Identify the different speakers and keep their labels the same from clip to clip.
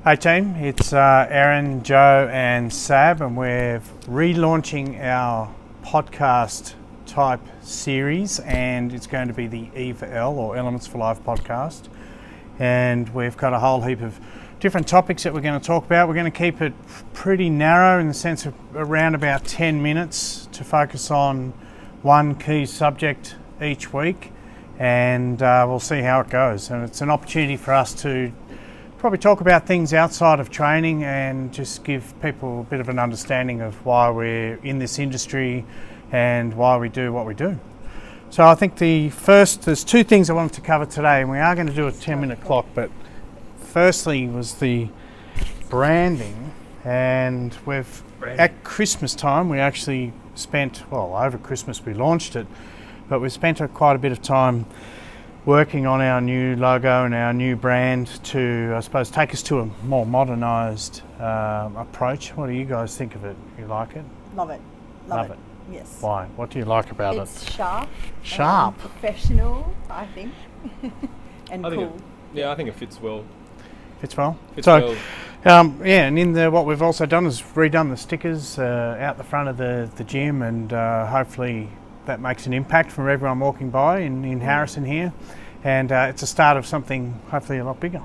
Speaker 1: Hey team, it's Aaron, Joe and Sab, and we're relaunching our podcast type series, and it's going to be the E4L or Elements for Life podcast. And we've got a whole heap of different topics that we're going to talk about. We're going to keep it pretty narrow in the sense of around about 10 minutes to focus on one key subject each week, and we'll see how it goes. And it's an opportunity for us to probably talk about things outside of training and just give people a bit of an understanding of why we're in this industry and why we do what we do. So I think there's two things I wanted to cover today, and we are going to do a 10-minute clock, but firstly was the branding, and at Christmas time we actually spent, over Christmas we launched it, but we spent quite a bit of time working on our new logo and our new brand to, I suppose, take us to a more modernised approach. What do you guys think of it? You like it?
Speaker 2: Love it. Love it. Yes.
Speaker 1: Why? What do you like about
Speaker 2: It's sharp.
Speaker 1: Sharp.
Speaker 2: Professional, I think. And cool.
Speaker 3: I think it fits well.
Speaker 1: Fits well?
Speaker 3: Well.
Speaker 1: And what we've also done is redone the stickers out the front of the gym, and hopefully that makes an impact for everyone walking by in Harrison here, and it's a start of something hopefully a lot bigger.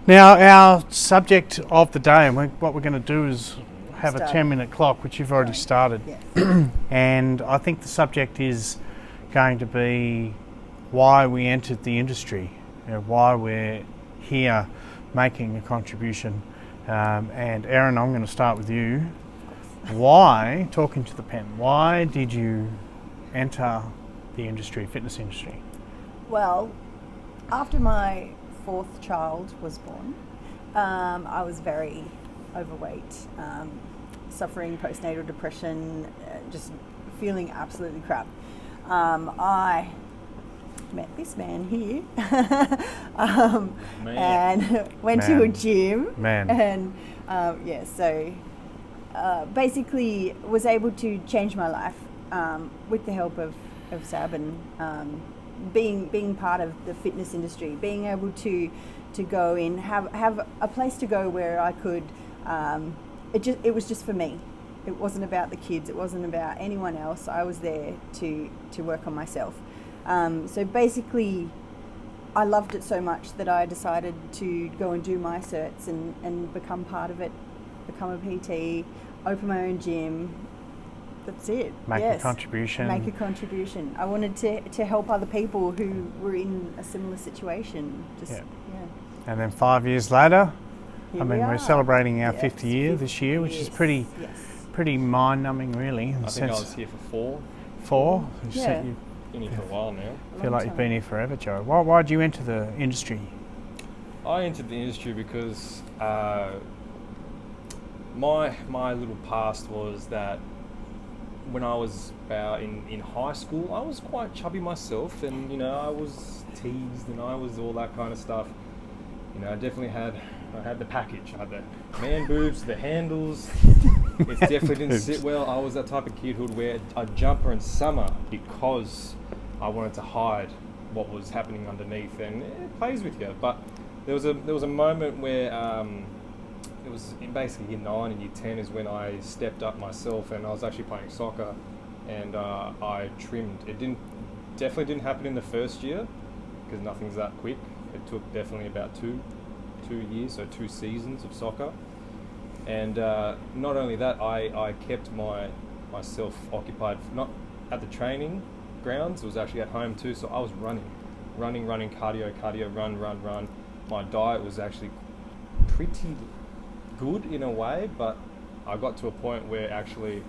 Speaker 1: Now, our subject of the day, and what we're going to do is have a 10-minute clock, which you've already started.
Speaker 2: Yes.
Speaker 1: And I think the subject is going to be why we entered the industry, why we're here making a contribution. And Aaron, I'm going to start with you. Why, talking to the pen, why did you enter the industry, fitness industry?
Speaker 2: Well, after my fourth child was born, I was very overweight, suffering postnatal depression, just feeling absolutely crap. I met this man here and went to a gym. And basically was able to change my life with the help of Sab, and being part of the fitness industry, being able to go in, have a place to go where I could, it was just for me. It wasn't about the kids, it wasn't about anyone else. I was there to work on myself. So basically I loved it so much that I decided to go and do my certs and become part of it, become a PT, open my own gym. That's it.
Speaker 1: Make a contribution.
Speaker 2: I wanted to help other people who were in a similar situation.
Speaker 1: And then 5 years later,
Speaker 2: we're
Speaker 1: celebrating our 50th year this year, which is pretty mind-numbing, really.
Speaker 3: I think I was here for 4.
Speaker 1: 4?
Speaker 2: Yeah.
Speaker 3: You've been here for a while now.
Speaker 1: I feel like you've been here forever, Joe. Why did you enter the industry?
Speaker 3: I entered the industry because my little past was that when I was about in high school, I was quite chubby myself, and I was teased and I was all that kind of stuff. I definitely had the package. I had the man boobs, the handles. It definitely didn't sit well. I was that type of kid who would wear a jumper in summer because I wanted to hide what was happening underneath, and it plays with you. But there was a moment where it was in basically year 9 and year 10 is when I stepped up myself, and I was actually playing soccer, and I trimmed. It definitely didn't happen in the first year because nothing's that quick. It took definitely about two years, so 2 seasons of soccer. And not only that, I kept myself occupied, not at the training grounds, it was actually at home too. So I was running, cardio, run. My diet was actually pretty good in a way, but I got to a point where actually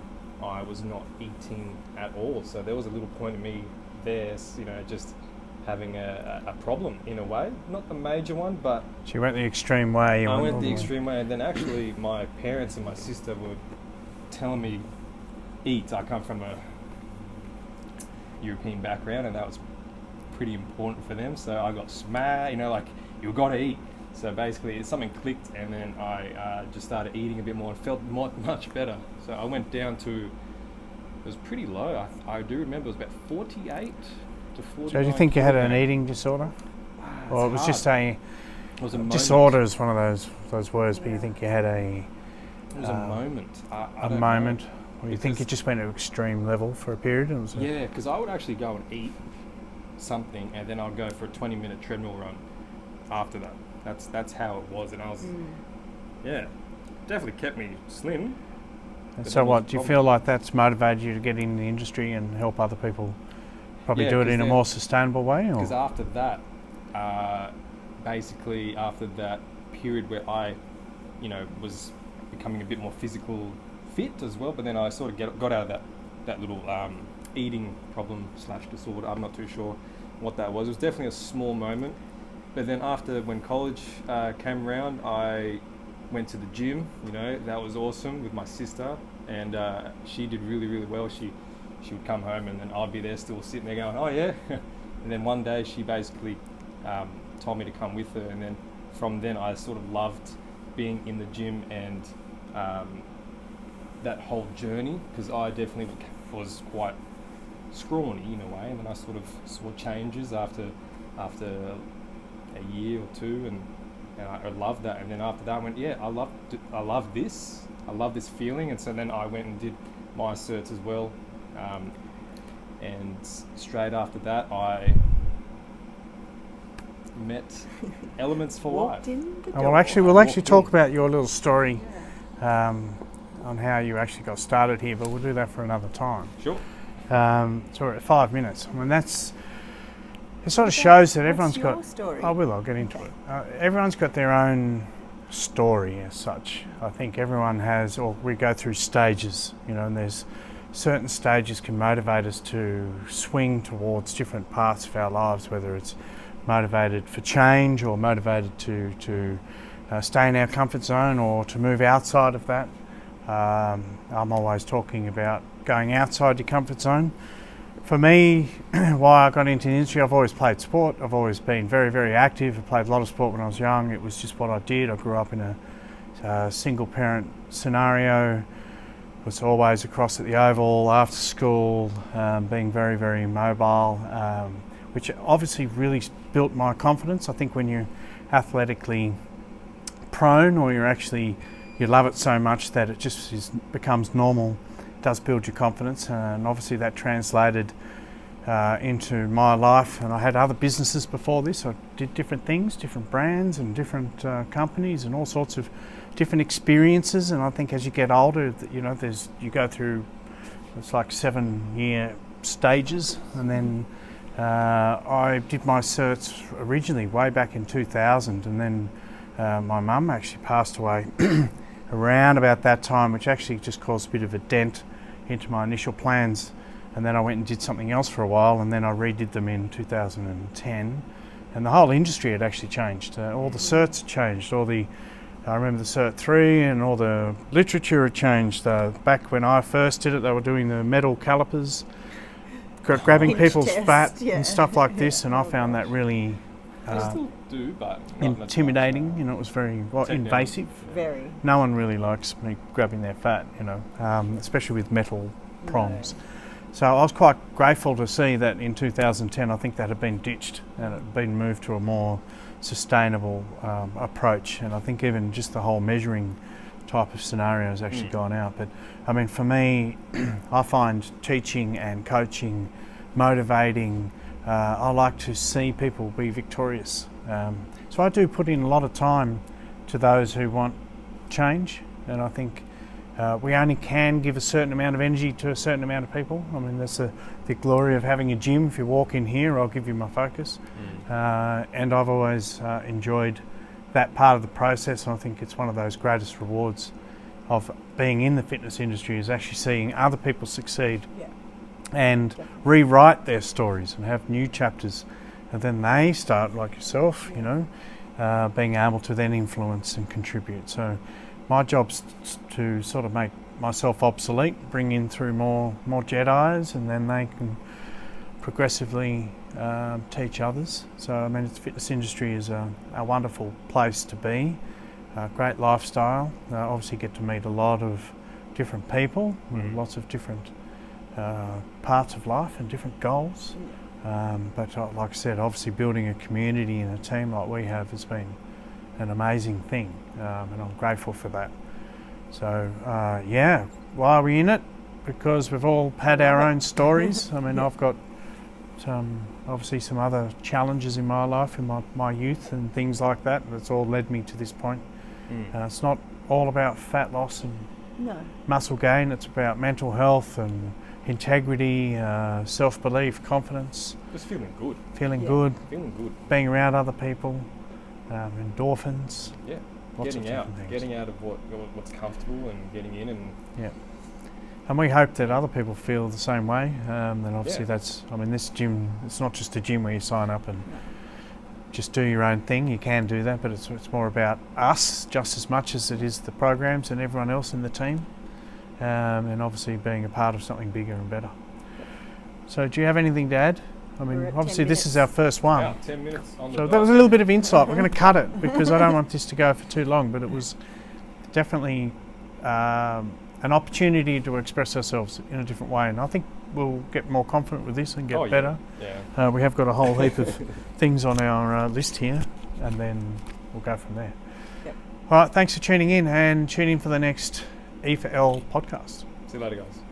Speaker 3: I was not eating at all. So there was a little point in me there, just having a problem in a way, not the major one, but
Speaker 1: so you went the extreme way.
Speaker 3: I went the extreme way, and then actually my parents and my sister were telling me eat. I come from a European background, and that was pretty important for them. So I got smashed, you've got to eat. So basically something clicked, and then I just started eating a bit more and felt much better. So I went down to, it was pretty low. I do remember it was about 48 to 49.
Speaker 1: So do you think you had an eating disorder? Or it was
Speaker 3: hard.
Speaker 1: just a
Speaker 3: It was a moment.
Speaker 1: Disorder is one of those words, but you think you had
Speaker 3: It was a moment. I
Speaker 1: a
Speaker 3: don't
Speaker 1: moment,
Speaker 3: know.
Speaker 1: or you think it just went to extreme level for a period? And was
Speaker 3: Yeah, because I would actually go and eat something, and then I'll go for a 20-minute treadmill run after that. That's how it was, and I was, definitely kept me slim.
Speaker 1: And so what, do you feel like that's motivated you to get in the industry and help other people probably do it in a more sustainable way?
Speaker 3: Because after that, basically after that period where I, was becoming a bit more physical fit as well, but then I sort of got out of that little eating problem / disorder. I'm not too sure what that was. It was definitely a small moment. But then after, when college came around, I went to the gym. That was awesome with my sister, and she did really, really well. She would come home, and then I'd be there still sitting there going, oh yeah. And then one day she basically told me to come with her, and then from then I sort of loved being in the gym and that whole journey, because I definitely was quite scrawny in a way, and then I sort of saw changes after a year or two, and I loved that. And then after that I went, I love this feeling. And so then I went and did my certs as well, and straight after that I met Elements for Life.
Speaker 1: We'll actually talk about your little story on how you actually got started here, but we'll do that for another time.
Speaker 3: Sure.
Speaker 1: So we're at 5 minutes. I mean, it sort of shows that everyone's got.
Speaker 2: Story?
Speaker 1: I'll get into it. Everyone's got their own story as such. I think everyone has, or we go through stages, and there's certain stages can motivate us to swing towards different parts of our lives, whether it's motivated for change or motivated to stay in our comfort zone or to move outside of that. I'm always talking about going outside your comfort zone. For me, why I got into the industry, I've always played sport. I've always been very, very active. I played a lot of sport when I was young. It was just what I did. I grew up in a single parent scenario. Was always across at the Oval after school, being very, very mobile, which obviously really built my confidence. I think when you're athletically prone, or you love it so much that it just becomes normal, does build your confidence, and obviously that translated into my life. And I had other businesses before this. I did different things, different brands and different companies and all sorts of different experiences. And I think as you get older, you go through, it's like 7-year stages. And then I did my certs originally way back in 2000, and then my mum actually passed away around about that time, which actually just caused a bit of a dent into my initial plans. And then I went and did something else for a while, and then I redid them in 2010, and the whole industry had actually changed. All the certs had changed. I remember the Cert 3 and all the literature had changed. Back when I first did it, they were doing the metal calipers, grabbing people's fat and stuff like this, and I found that really
Speaker 3: I still do, but
Speaker 1: intimidating. It was very invasive.
Speaker 2: Very.
Speaker 1: No one really likes me grabbing their fat, especially with metal prongs. So I was quite grateful to see that in 2010, I think that had been ditched and it had been moved to a more sustainable approach. And I think even just the whole measuring type of scenario has actually gone out. But I mean, for me, I find teaching and coaching motivating. I like to see people be victorious. So I do put in a lot of time to those who want change, and I think we only can give a certain amount of energy to a certain amount of people. I mean, that's the glory of having a gym. If you walk in here, I'll give you my focus. And I've always enjoyed that part of the process, and I think it's one of those greatest rewards of being in the fitness industry is actually seeing other people succeed.
Speaker 2: Yeah.
Speaker 1: And
Speaker 2: Definitely.
Speaker 1: rewrite their stories and have new chapters, and then they start, like yourself, being able to then influence and contribute. So my job's to sort of make myself obsolete, bring in through more Jedis, and then they can progressively teach others. So I mean, the fitness industry is a wonderful place to be, a great lifestyle. Obviously get to meet a lot of different people with lots of different parts of life and different goals. But like I said, obviously building a community and a team like we have has been an amazing thing, and I'm grateful for that. So why are we in it? Because we've all had our own stories. I mean, I've got obviously some other challenges in my life, in my youth and things like that. That's all led me to this point. It's not all about fat loss and muscle gain. It's about mental health and integrity, self-belief, confidence.
Speaker 3: Just feeling good.
Speaker 1: Feeling good.
Speaker 3: Feeling good.
Speaker 1: Being around other people, endorphins.
Speaker 3: Yeah.
Speaker 1: Lots
Speaker 3: Getting
Speaker 1: of
Speaker 3: out.
Speaker 1: different things.
Speaker 3: Getting out of what's comfortable and getting in and...
Speaker 1: Yeah. And we hope that other people feel the same way. And obviously this gym, it's not just a gym where you sign up and just do your own thing. You can do that, but it's more about us just as much as it is the programs and everyone else in the team. And obviously being a part of something bigger and better. So do you have anything to add? I mean, obviously this is our first one.
Speaker 3: Yeah, 10 minutes on the
Speaker 1: So that was a little bit of insight. We're going to cut it because I don't want this to go for too long, but it was definitely an opportunity to express ourselves in a different way. And I think we'll get more confident with this and get better.
Speaker 3: Yeah.
Speaker 1: We have got a whole heap of things on our list here, and then we'll go from there.
Speaker 2: Yep.
Speaker 1: All right, thanks for tuning in, and tune in for the next E4L podcast.
Speaker 3: See you later, guys.